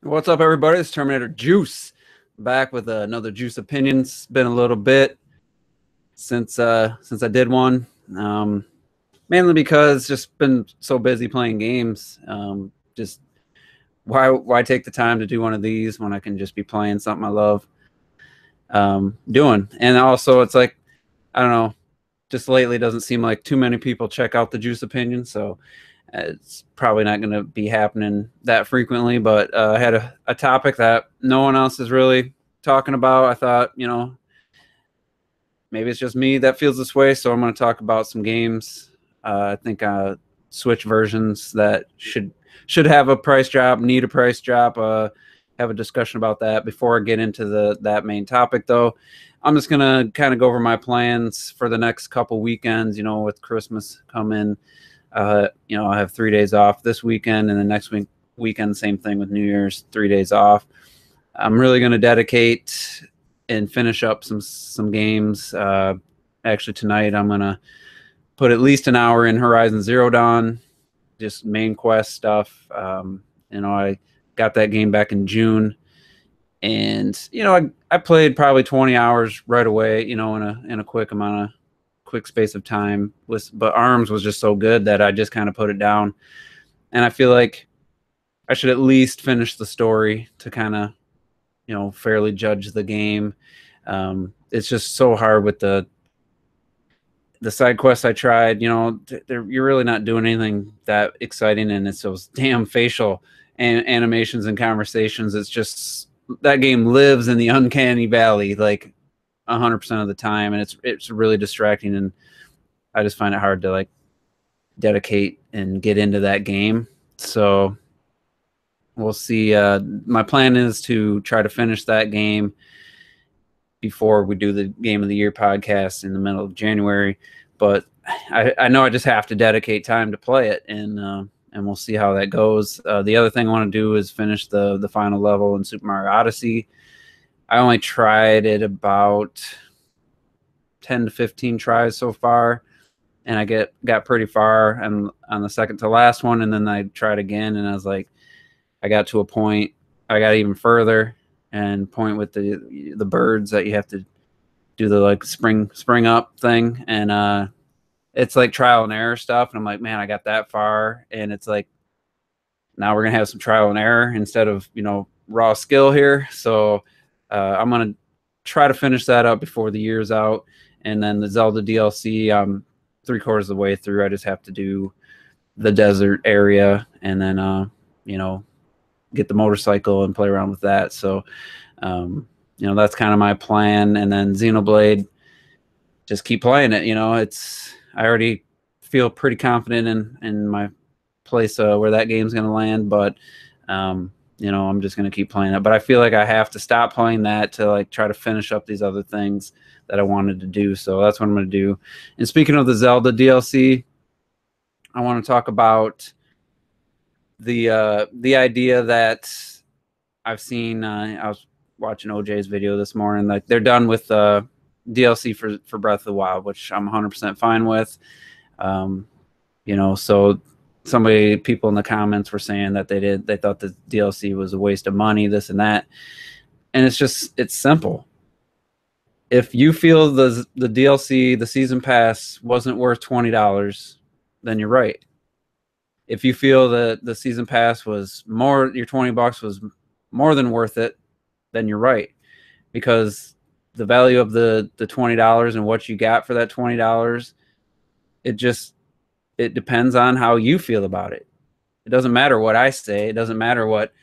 What's up, everybody? It's Terminator Juice back with another Juice Opinions. It's been a little bit since I did one, mainly because just been so busy playing games. Just why take the time to do one of these when I can just be playing something I love doing? And also, it's like I don't know. Just lately, it doesn't seem like too many people check out the Juice Opinion, so it's probably not going to be happening that frequently, but I had a topic that no one else is really talking about. I thought, maybe it's just me that feels this way, so I'm going to talk about some games. I think Switch versions that should have a price drop, need a price drop. Have a discussion about that before I get into that main topic, though. I'm just gonna kind of go over my plans for the next couple weekends. With Christmas coming. I have 3 days off this weekend, and the next weekend, same thing with New Year's, 3 days off. I'm really going to dedicate and finish up some games. Actually, tonight I'm going to put at least an hour in Horizon Zero Dawn, just main quest stuff. I got that game back in June, and I played probably 20 hours right away. In a quick space of time, but ARMS was just so good that I just kind of put it down, and I feel like I should at least finish the story to kind of fairly judge the game. It's just so hard with the side quests I tried. You're really not doing anything that exciting, and it's those damn facial animations and conversations. It's just that game lives in the uncanny valley like 100% of the time, and it's really distracting, and I just find it hard to like dedicate and get into that game. So we'll see. My plan is to try to finish that game before we do the Game of the Year podcast in the middle of January, but I know I just have to dedicate time to play it, and we'll see how that goes. The other thing I want to do is finish the final level in Super Mario Odyssey. I only tried it about 10 to 15 tries so far, and I got pretty far on the second to last one, and then I tried again, and I was like, I got to a point, I got even further, and point with the birds that you have to do the like spring up thing, and it's like trial and error stuff, and I'm like, man, I got that far, and it's like now we're gonna have some trial and error instead of raw skill here. So I'm gonna try to finish that up before the year's out, and then the Zelda DLC, I'm 3/4 of the way through. I just have to do the desert area, and then get the motorcycle and play around with that. So that's kind of my plan. And then Xenoblade, just keep playing it. I already feel pretty confident in my place where that game's going to land, but I'm just going to keep playing it. But I feel like I have to stop playing that to like try to finish up these other things that I wanted to do. So that's what I'm going to do. And speaking of the Zelda DLC, I want to talk about the idea that I've seen. I was watching OJ's video this morning. Like they're done with DLC for Breath of the Wild, which I'm 100% fine with. So people in the comments were saying that they thought the DLC was a waste of money, this and that, and it's simple. If you feel the DLC, the season pass, wasn't worth $20, then you're right. If you feel that the season pass was more, your $20 was more than worth it, then you're right. Because the value of the $20 and what you got for that $20, it depends on how you feel about it. It doesn't matter what I say. It doesn't matter what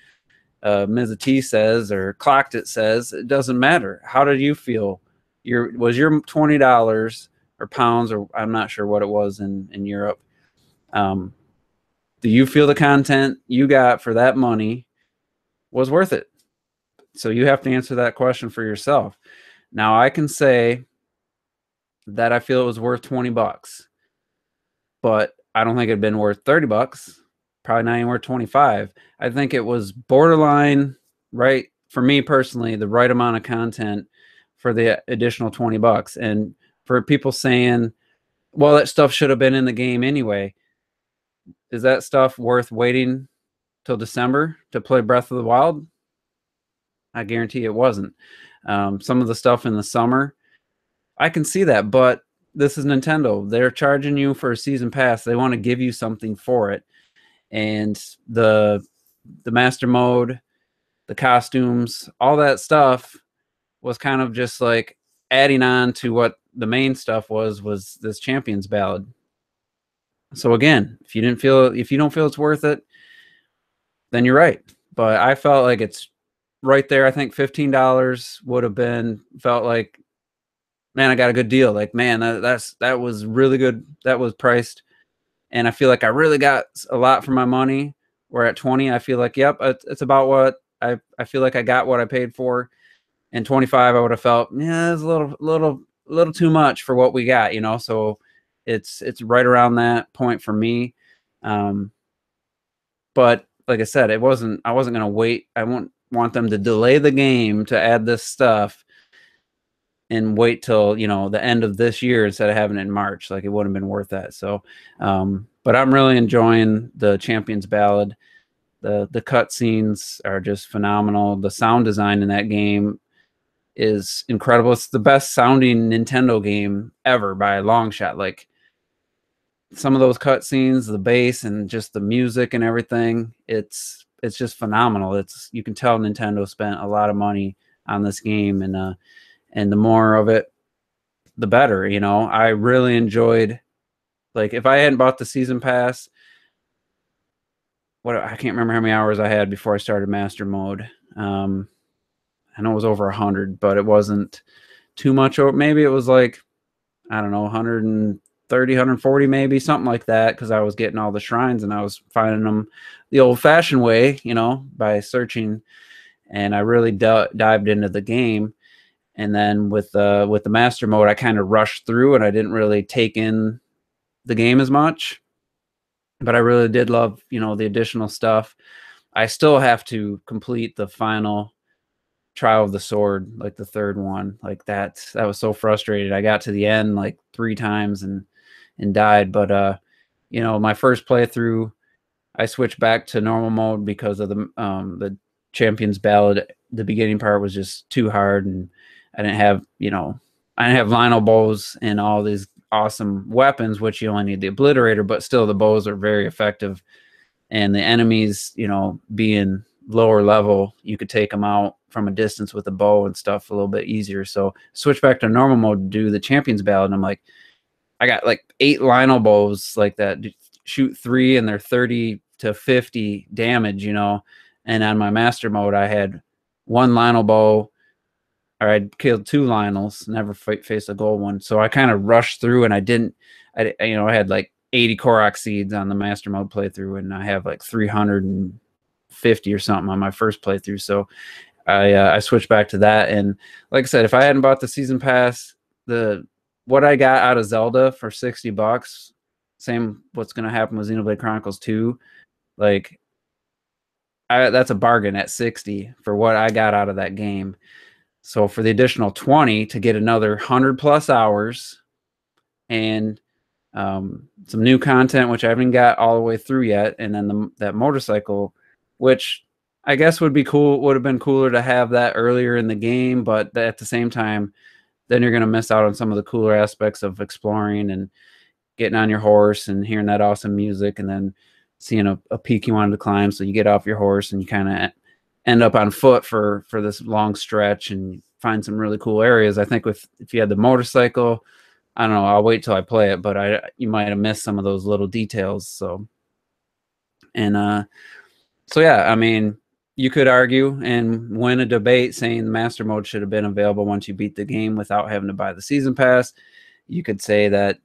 Ms. T says or Clocked It says. It doesn't matter. How did you feel? Was your $20 or pounds, or I'm not sure what it was in Europe, do you feel the content you got for that money was worth it? So you have to answer that question for yourself. Now, I can say that I feel it was worth $20, but I don't think it'd been worth $30. Probably not even worth 25. I think it was borderline, right, for me personally, the right amount of content for the additional $20. And for people saying, well, that stuff should have been in the game anyway, is that stuff worth waiting till December to play Breath of the Wild? I guarantee it wasn't. Some of the stuff in the summer, I can see that, but this is Nintendo. They're charging you for a season pass. They want to give you something for it. And the master mode, the costumes, all that stuff was kind of just like adding on to what the main stuff was this Champions Ballad. So again, if you don't feel it's worth it, then you're right. But I felt like it's right there. I think $15 would have been felt like, man, I got a good deal. Like, man, that was really good. That was priced, and I feel like I really got a lot for my money. Where at 20, I feel like, yep, it's about what I feel like I got what I paid for. And 25, I would have felt, yeah, it's a little too much for what we got, you know. So it's right around that point for me. But like I said, I wasn't gonna wait. I won't want them to delay the game to add this stuff and wait till, you know, the end of this year instead of having it in March. Like, it wouldn't have been worth that. So but I'm really enjoying the Champions Ballad. The cut scenes are just phenomenal. The sound design in that game is incredible. It's the best sounding Nintendo game ever by a long shot. Like, some of those cut scenes, the bass and just the music and everything, it's just phenomenal. You can tell Nintendo spent a lot of money on this game, and the more of it, the better. You know, I really enjoyed, like, if I hadn't bought the season pass, I can't remember how many hours I had before I started master mode. I know it was over 100, but it wasn't too much. Or maybe it was like, I don't know, 130, 140, maybe something like that. Cause I was getting all the shrines and I was finding them the old fashioned way, you know, by searching. And I really dived into the game. And then with the master mode, I kind of rushed through and I didn't really take in the game as much, but I really did love, you know, the additional stuff. I still have to complete the final Trial of the Sword, like the third one. Like, that was so frustrated. I got to the end like 3 times and died. But you know, my first playthrough, I switched back to normal mode because of the Champions Ballad. The beginning part was just too hard, and I didn't have, you know, I didn't have Lionel bows and all these awesome weapons, which you only need the obliterator, but still the bows are very effective. And the enemies, you know, being lower level, you could take them out from a distance with a bow and stuff a little bit easier. So switch back to normal mode to do the Champions Ballad, and I'm like, I got like 8 Lionel bows like that, shoot 3 and they're 30 to 50 damage, you know. And on my master mode, I had 1 Lionel bow, or I'd killed 2 Lionels, never faced a gold one. So I kind of rushed through, and I had like 80 Korok seeds on the master mode playthrough, and I have like 350 or something on my first playthrough. So I switched back to that. And like I said, if I hadn't bought the season pass, what I got out of Zelda for $60, same what's going to happen with Xenoblade Chronicles 2. Like, that's a bargain at 60 for what I got out of that game. So for the additional 20 to get another 100+ hours and some new content, which I haven't got all the way through yet, and then that motorcycle, which I guess would have been cooler to have that earlier in the game, but at the same time, then you're going to miss out on some of the cooler aspects of exploring and getting on your horse and hearing that awesome music, and then seeing a peak you wanted to climb. So you get off your horse and you kind of end up on foot for this long stretch and find some really cool areas. I think if you had the motorcycle, I don't know, I'll wait till I play it, but you might have missed some of those little details. So yeah, I mean, you could argue and win a debate saying the master mode should have been available once you beat the game without having to buy the season pass. You could say that,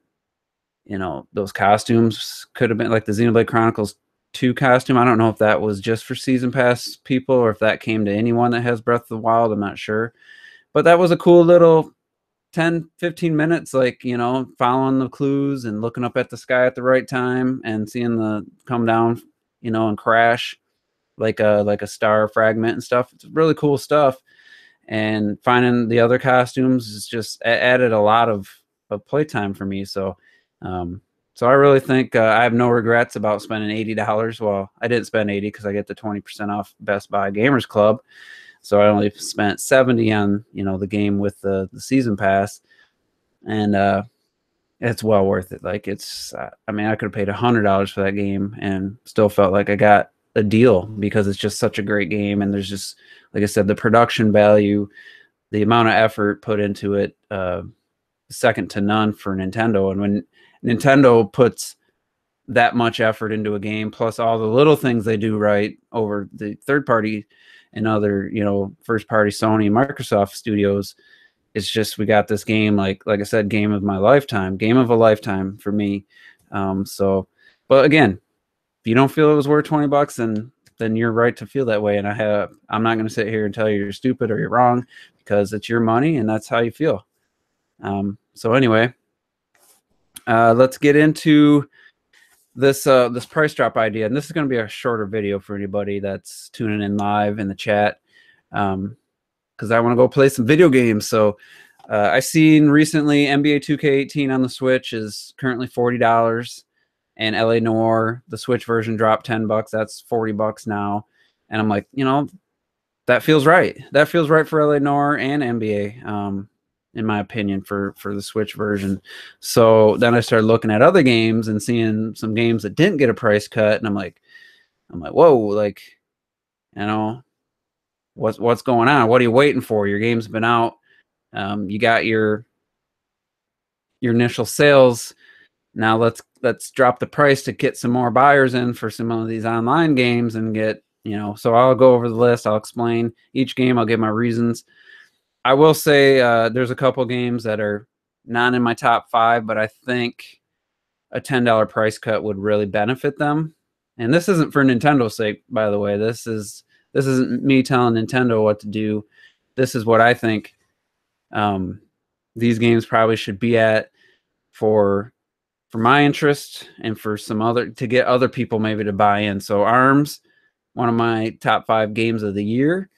you know, those costumes could have been like the Xenoblade Chronicles 2 costume. I don't know if that was just for season pass people or if that came to anyone that has Breath of the Wild. I'm not sure. But that was a cool little 10, 15 minutes, like, you know, following the clues and looking up at the sky at the right time and seeing the come down, you know, and crash like a star fragment and stuff. It's really cool stuff. And finding the other costumes is just added a lot of playtime for me. So So I really think I have no regrets about spending $80. Well, I didn't spend 80 because I get the 20% off Best Buy Gamers Club. So I only spent 70 on, you know, the game with the season pass, and it's well worth it. Like it's, I mean, I could have paid $100 for that game and still felt like I got a deal because it's just such a great game, and there's just, like I said, the production value, the amount of effort put into it, second to none for Nintendo. And when Nintendo puts that much effort into a game, plus all the little things they do right over the third party and other, you know, first party Sony and Microsoft studios, it's just, we got this game, like I said, game of my lifetime, game of a lifetime for me. So, but again, if you don't feel it was worth $20, then you're right to feel that way. And I'm not going to sit here and tell you you're stupid or you're wrong, because it's your money and that's how you feel. So anyway, let's get into this this price drop idea, and this is going to be a shorter video for anybody that's tuning in live in the chat, because I want to go play some video games. So I seen recently NBA 2K18 on the Switch is currently $40, and LA Noire, the Switch version, dropped $10. That's $40 now, and I'm like, you know, that feels right. That feels right for LA Noire and NBA. In my opinion, for the Switch version. So then I started looking at other games and seeing some games that didn't get a price cut, and I'm like, whoa, like, you know, what's going on? What are you waiting for? Your game's been out. You got your initial sales. Now let's drop the price to get some more buyers in for some of these online games and get, you know. So I'll go over the list. I'll explain each game. I'll give my reasons. I will say there's a couple games that are not in my top 5, but I think a $10 price cut would really benefit them. And this isn't for Nintendo's sake, by the way. This isn't me telling Nintendo what to do. This is what I think these games probably should be at for my interest and for some other, to get other people maybe to buy in. So ARMS, one of my top 5 games of the year.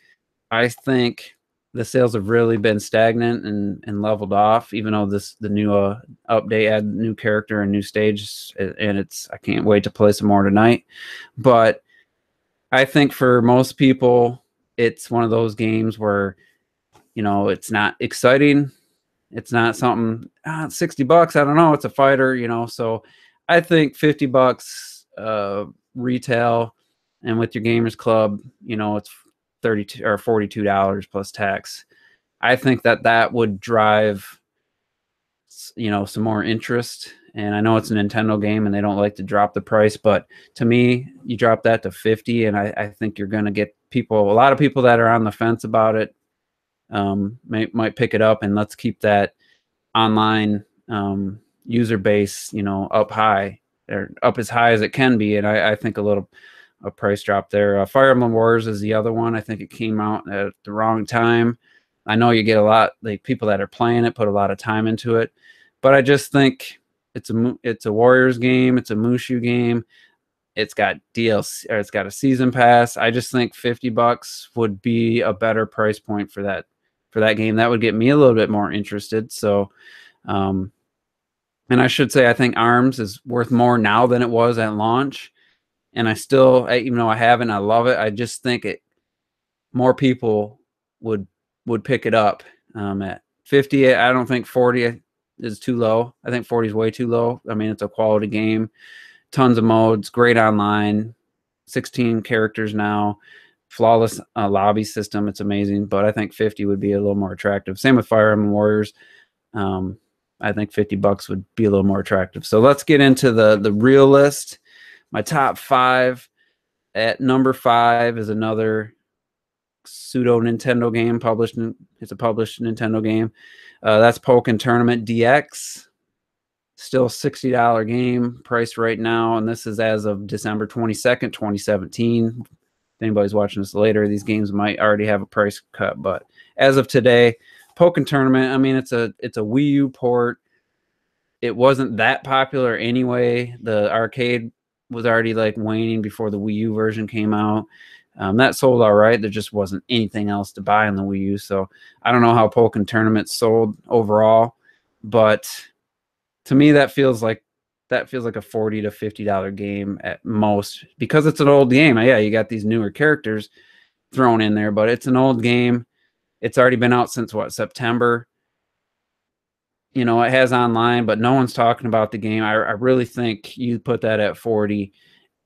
I think the sales have really been stagnant and leveled off, even though the new update added new character and new stage, and I can't wait to play some more tonight. But I think for most people, it's one of those games where, you know, it's not exciting. It's not something, $60, I don't know, it's a fighter, you know. So I think $50 retail, and with your Gamers Club, you know, it's $32 or $42 plus tax. I think that would drive, you know, some more interest. And I know it's a Nintendo game and they don't like to drop the price, but to me, you drop that to 50, and I think you're going to get a lot of people that are on the fence about it might pick it up, and let's keep that online user base, you know, up high, or up as high as it can be. And I think a price drop there. Fire Emblem Warriors is the other one. I think it came out at the wrong time. I know you get a lot, like, people that are playing it put a lot of time into it, but I just think it's a Warriors game. It's a Mushu game. It's got DLC, or it's got a season pass. I just think $50 would be a better price point for that game. That would get me a little bit more interested. So, and I should say, I think ARMS is worth more now than it was at launch. And I still, even though I haven't, I love it. I just think more people would pick it up at 50. I don't think 40 is too low. I think 40 is way too low. I mean, it's a quality game, tons of modes, great online, 16 characters now, flawless lobby system. It's amazing. But I think 50 would be a little more attractive. Same with Fire Emblem Warriors. I think $50 would be a little more attractive. So let's get into the real list. My top 5. At number 5 is another pseudo Nintendo game. It's a published Nintendo game. That's Pokken Tournament DX. Still $60 game price right now, and this is as of December 22nd, 2017. If anybody's watching this later, these games might already have a price cut, but as of today, Pokken Tournament, I mean, it's a Wii U port. It wasn't that popular anyway. The arcade was already like waning before the Wii U version came out. That sold all right. There just wasn't anything else to buy on the Wii U. So I don't know how Pokken Tournament sold overall, but to me, that feels like that feels like a $40 to $50 game at most, because it's an old game. Yeah, you got these newer characters thrown in there, but it's an old game. It's already been out since what, September? You know, it has online, but no one's talking about the game. I really think you put that at 40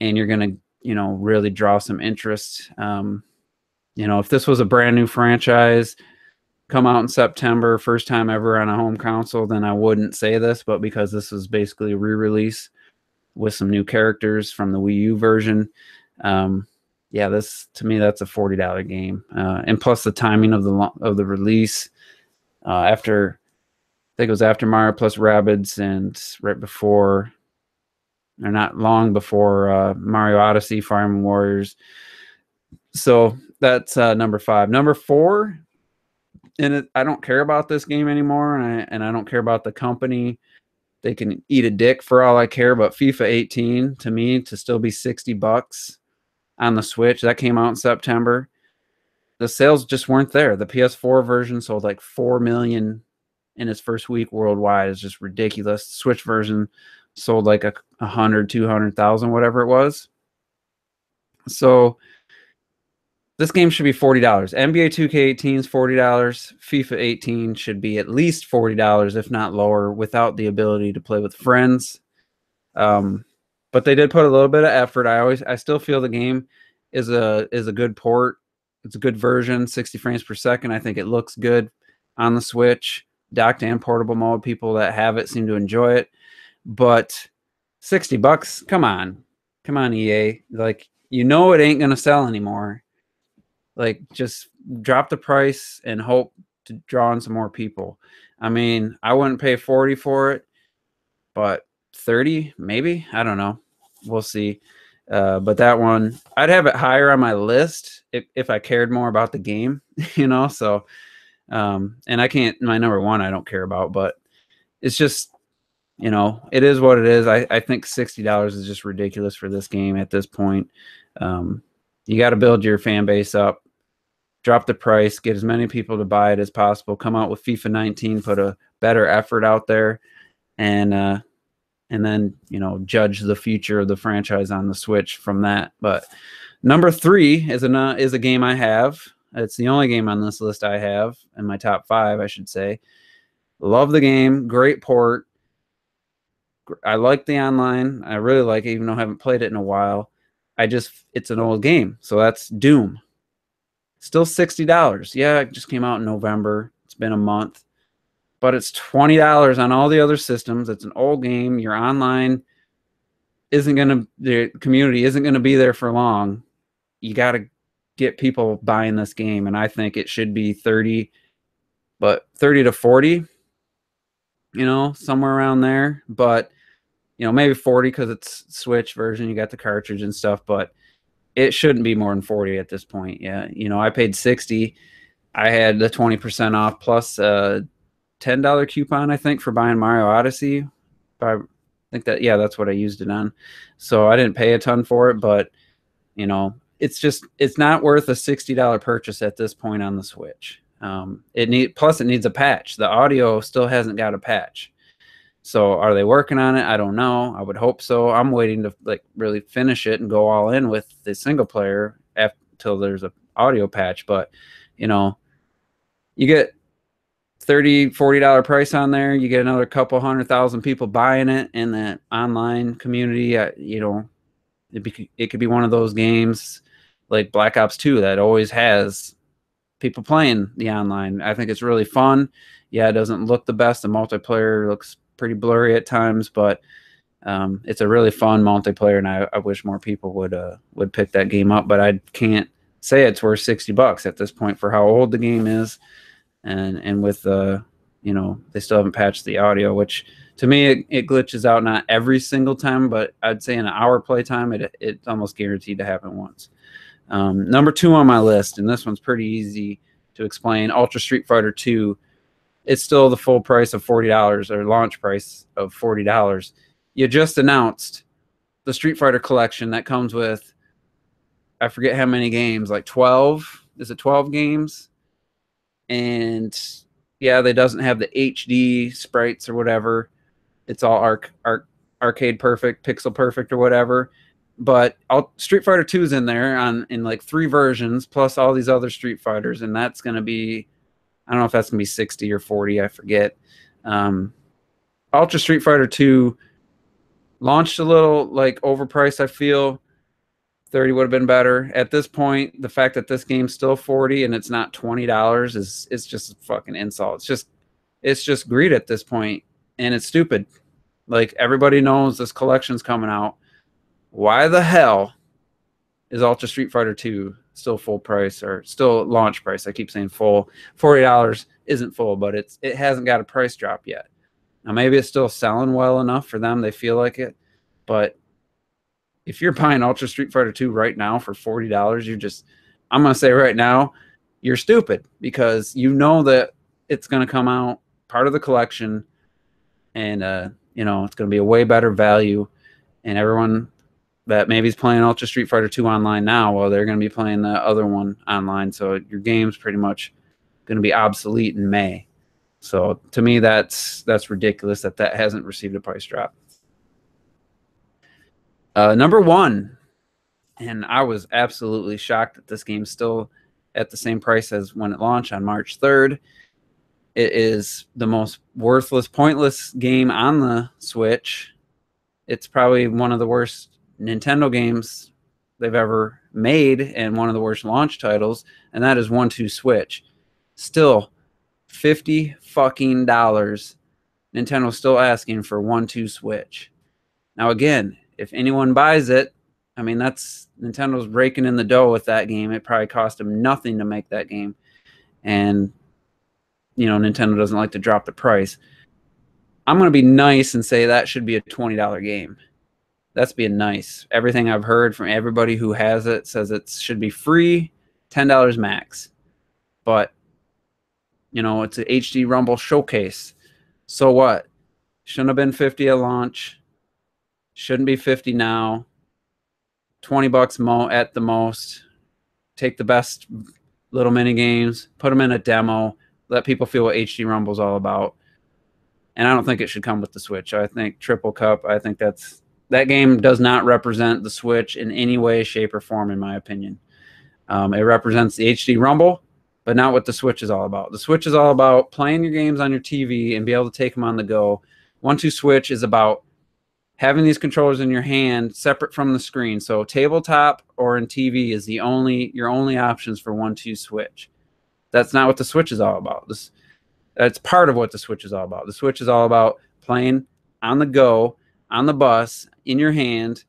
and you're going to, you know, really draw some interest. You know, if this was a brand new franchise, come out in September, first time ever on a home console, then I wouldn't say this, but because this is basically a re-release with some new characters from the Wii U version, yeah, this, to me, that's a $40 game. And plus the timing of the release, after, I think it was after Mario plus Rabbids and right before, or not long before, Mario Odyssey, Fire Emblem Warriors. So that's number 5. Number 4, and I don't care about this game anymore, and I don't care about the company. They can eat a dick for all I care. But FIFA 18, to me, to still be $60 on the Switch, that came out in September. The sales just weren't there. The PS4 version sold like 4 million in its first week worldwide. Is just ridiculous. The Switch version sold like 100, 200,000, whatever it was. So this game should be $40. NBA 2K18 is $40. FIFA 18 should be at least $40, if not lower, without the ability to play with friends. But they did put a little bit of effort. I still feel the game is a good port. It's a good version, 60 frames per second. I think it looks good on the Switch, docked and portable mode. People that have it seem to enjoy it. But $60, come on, EA. Like, you know it ain't gonna sell anymore. Like, just drop the price and hope to draw in some more people. I mean, I wouldn't pay 40 for it, but 30 maybe. I don't know. We'll see. But that one, I'd have it higher on my list if I cared more about the game, you know. So, and I can't. My number 1, I don't care about, but it's just, you know, it is what it is. I think $60 is just ridiculous for this game at this point. You got to build your fan base up, drop the price, get as many people to buy it as possible, come out with FIFA 19, put a better effort out there, and then, you know, judge the future of the franchise on the Switch from that. But number 3 is a game I have. It's the only game on this list I have in my top 5, I should say. Love the game, great port. I like the online. I really like it, even though I haven't played it in a while. It's an old game. So that's Doom. Still $60. Yeah, it just came out in November. It's been a month. But it's $20 on all the other systems. It's an old game. Your online the community isn't going to be there for long. You got to get people buying this game. And I think it should be 30, but 30 to 40, you know, somewhere around there. But, you know, maybe 40 because it's Switch version. You got the cartridge and stuff, but it shouldn't be more than 40 at this point. Yeah. You know, I paid 60. I had the 20% off plus $10 coupon, I think, for buying Mario Odyssey. I think that, yeah, that's what I used it on. So I didn't pay a ton for it, but, you know, it's not worth a $60 purchase at this point on the Switch. It needs a patch. The audio still hasn't got a patch. So are they working on it? I don't know. I would hope so. I'm waiting to like really finish it and go all in with the single player till there's a audio patch. But, you know, you get $30, $40 price on there. You get another couple 100,000 people buying it in the online community. You know, it could be one of those games like Black Ops 2 that always has people playing the online. I think it's really fun. Yeah, it doesn't look the best. The multiplayer looks pretty blurry at times, but it's a really fun multiplayer, and I wish more people would pick that game up. But I can't say it's worth $60 at this point for how old the game is, and with you know, they still haven't patched the audio, which to me it glitches out not every single time, but I'd say in an hour playtime it's almost guaranteed to happen once. Number 2 on my list, and this one's pretty easy to explain, Ultra Street Fighter 2. It's still the full price of $40, or launch price of $40. You just announced the Street Fighter collection that comes with, I forget how many games, like 12. Is it 12 games? And yeah, they doesn't have the HD sprites or whatever. It's all arcade perfect, pixel perfect, or whatever. But Street Fighter 2 is in there in like 3 versions plus all these other Street Fighters, and that's going to be, I don't know if that's going to be 60 or 40, I forget. Ultra Street Fighter 2 launched a little like overpriced, I feel. 30 would have been better. At this point, the fact that this game's still 40 and it's not $20 is just a fucking insult. It's just greed at this point, and it's stupid. Like, everybody knows this collection's coming out. Why the hell is Ultra Street Fighter 2 still full price, or still launch price? I keep saying full. $40 isn't full, but it hasn't got a price drop yet. Now, maybe it's still selling well enough for them. They feel like it. But if you're buying Ultra Street Fighter 2 right now for $40, I'm going to say right now, you're stupid, because you know that it's going to come out, part of the collection, and, it's going to be a way better value. And everyone that maybe is playing Ultra Street Fighter 2 online now, well, they're going to be playing the other one online. So your game's pretty much going to be obsolete in May. So to me, that's ridiculous that hasn't received a price drop. Number 1, and I was absolutely shocked that this game's still at the same price as when it launched on March 3rd. It is the most worthless, pointless game on the Switch. It's probably one of the worst Nintendo games they've ever made, and one of the worst launch titles, and that is 1-2 Switch. Still, $50 fucking dollars. Nintendo's still asking for 1-2 Switch. Now, again, if anyone buys it, I mean, that's Nintendo's raking in the dough with that game. It probably cost them nothing to make that game. And, Nintendo doesn't like to drop the price. I'm going to be nice and say that should be a $20 game. That's being nice. Everything I've heard from everybody who has it says it should be free, $10 max. But, it's an HD Rumble showcase. So what? Shouldn't have been 50 at launch. Shouldn't be 50 now. $20 at the most. Take the best little mini games, put them in a demo, let people feel what HD Rumble's all about. And I don't think it should come with the Switch. I think Triple Cup, I think that game does not represent the Switch in any way, shape, or form, in my opinion. It represents the HD Rumble, but not what the Switch is all about. The Switch is all about playing your games on your TV and be able to take them on the go. 1-2 Switch is about having these controllers in your hand separate from the screen. So tabletop or in TV is your only options for 1-2 Switch. That's not what the Switch is all about. That's part of what the Switch is all about. The Switch is all about playing on the go, on the bus, in your hand,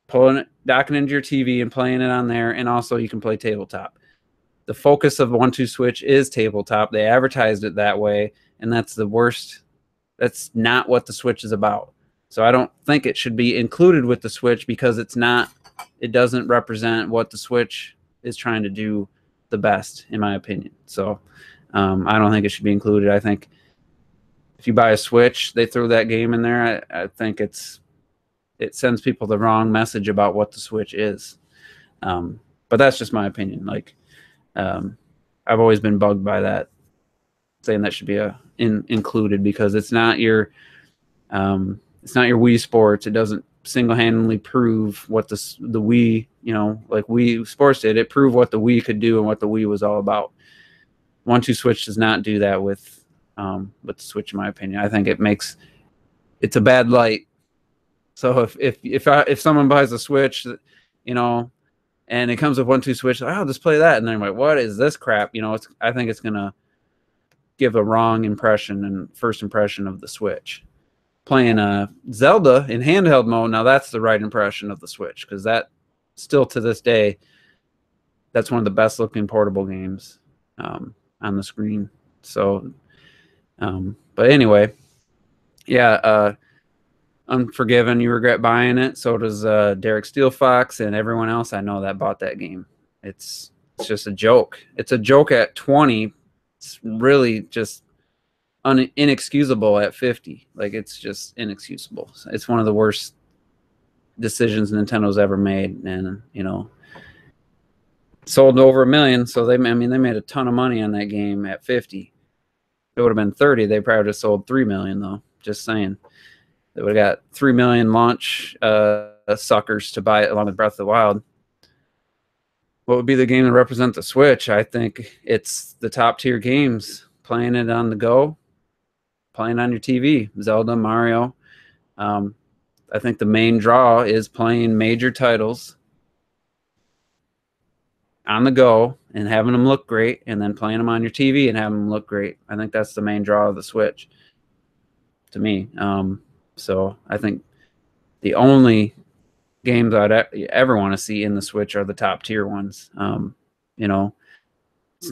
pulling it, docking into your TV and playing it on there, and also you can play tabletop. The focus of 1-2 Switch is tabletop. They advertised it that way, and that's the worst. That's not what the Switch is about. So I don't think it should be included with the Switch, because it doesn't represent what the Switch is trying to do the best, in my opinion. So I don't think it should be included. I think if you buy a Switch, they throw that game in there, I think it sends people the wrong message about what the Switch is. But that's just my opinion. Like, I've always been bugged by that, saying that should be included, because it's not your Wii Sports. It doesn't single-handedly prove what the Wii, like Wii Sports did. It proved what the Wii could do and what the Wii was all about. 1-2 Switch does not do that with the Switch, in my opinion. I think it's a bad light. So if someone buys a Switch, and it comes with 1-2 Switch, I'll just play that, and they're like, what is this crap? I think it's gonna give a wrong impression and first impression of the Switch. Playing Zelda in handheld mode, now that's the right impression of the Switch, because that still to this day, that's one of the best looking portable games on the screen. So, but anyway, yeah, Unforgiven, you regret buying it. So does Derek Steelfox and everyone else I know that bought that game. It's just a joke. It's a joke at 20. It's really just inexcusable at 50. Like, it's just inexcusable. It's one of the worst decisions Nintendo's ever made, and sold over 1 million. So they made a ton of money on that game at 50. If it would have been 30, they probably would have sold 3 million though. Just saying. They would have got 3 million launch suckers to buy it along with Breath of the Wild. What would be the game to represent the Switch? I think it's the top tier games. Playing it on the go, playing on your TV, Zelda, Mario. I think the main draw is playing major titles on the go and having them look great, and then playing them on your TV and having them look great. I think that's the main draw of the Switch to me. So I think the only games I'd ever want to see in the Switch are the top tier ones. You know,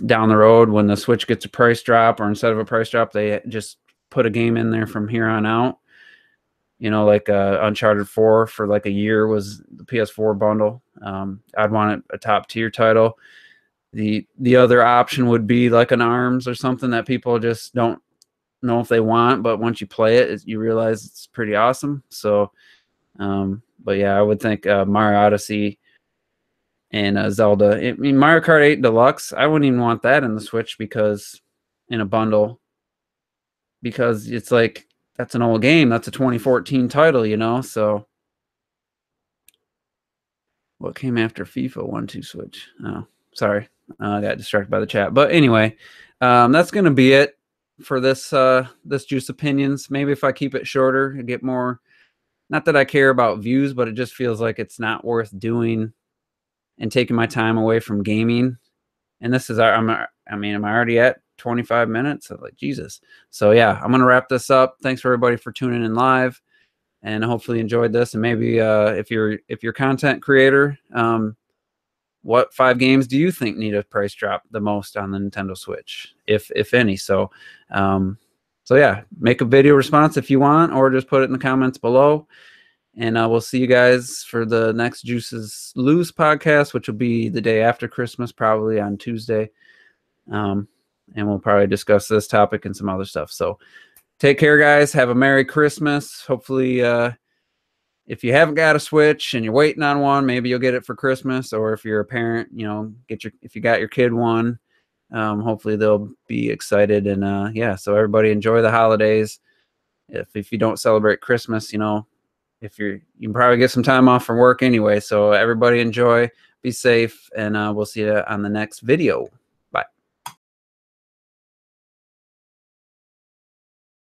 down the road when the Switch gets a price drop, or instead of a price drop, they just put a game in there from here on out. You know, like Uncharted 4 for like a year was the PS4 bundle. I'd want a top tier title. The other option would be like an ARMS or something that people just don't know if they want, but once you play it, you realize it's pretty awesome. So, but yeah, I would think Mario Odyssey and Zelda. I mean, Mario Kart 8 Deluxe, I wouldn't even want that in the Switch because in a bundle, because it's like, that's an old game. That's a 2014 title, you know? So what came after FIFA 1-2 Switch? Oh, sorry. I got distracted by the chat. But anyway, that's going to be it for this this Juice Opinions. Maybe if I keep it shorter, I get more, not that I care about views, but it just feels like it's not worth doing and taking my time away from gaming. And this is am I already at 25 minutes? I'm like, Jesus. So yeah, I'm gonna wrap this up. Thanks for everybody for tuning in live, and hopefully enjoyed this. And maybe if you're a content creator, what 5 games do you think need a price drop the most on the Nintendo Switch, if any? So so yeah, make a video response if you want, or just put it in the comments below. And we'll see you guys for the next Juices Loose podcast, which will be the day after Christmas, probably on Tuesday. And we'll probably discuss this topic and some other stuff. So take care, guys. Have a Merry Christmas. Hopefully, if you haven't got a Switch and you're waiting on one, maybe you'll get it for Christmas. Or if you're a parent, you know, if you got your kid one, hopefully they'll be excited. And yeah, so everybody enjoy the holidays. If you don't celebrate Christmas, you know, you can probably get some time off from work anyway. So everybody enjoy, be safe, and we'll see you on the next video.